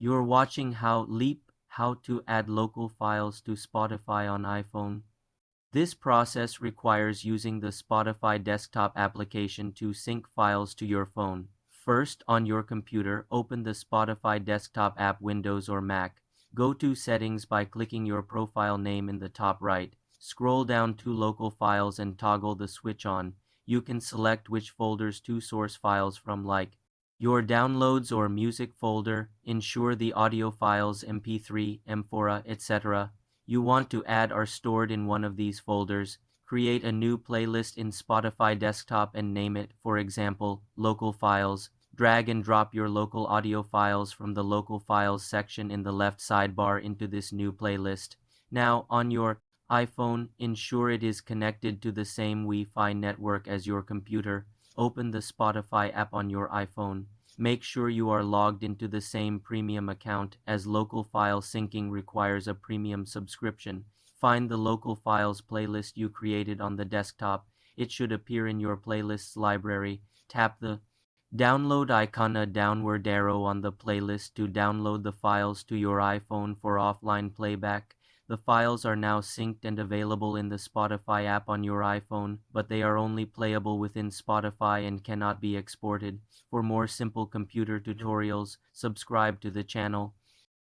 You're watching how to add local files to Spotify on iPhone. This process requires using the Spotify desktop application to sync files to your phone. First, on your computer, open the Spotify desktop app Windows or Mac. Go to Settings by clicking your profile name in the top right. Scroll down to Local Files and toggle the switch on. You can select which folders to source files from, like your downloads or music folder. Ensure the audio files MP3, M4, etc. you want to add are stored in one of these folders. Create a new playlist in Spotify desktop and name it, for example, Local Files. Drag and drop your local audio files from the Local Files section in the left sidebar into this new playlist. Now, on your iPhone, ensure it is connected to the same Wi-Fi network as your computer. Open the Spotify app on your iPhone. Make sure you are logged into the same premium account, as local file syncing requires a premium subscription. Find the local files playlist you created on the desktop. It should appear in your playlists library. Tap the download icon, a downward arrow on the playlist, to download the files to your iPhone for offline playback. The files are now synced and available in the Spotify app on your iPhone, but they are only playable within Spotify and cannot be exported. For more simple computer tutorials, subscribe to the channel.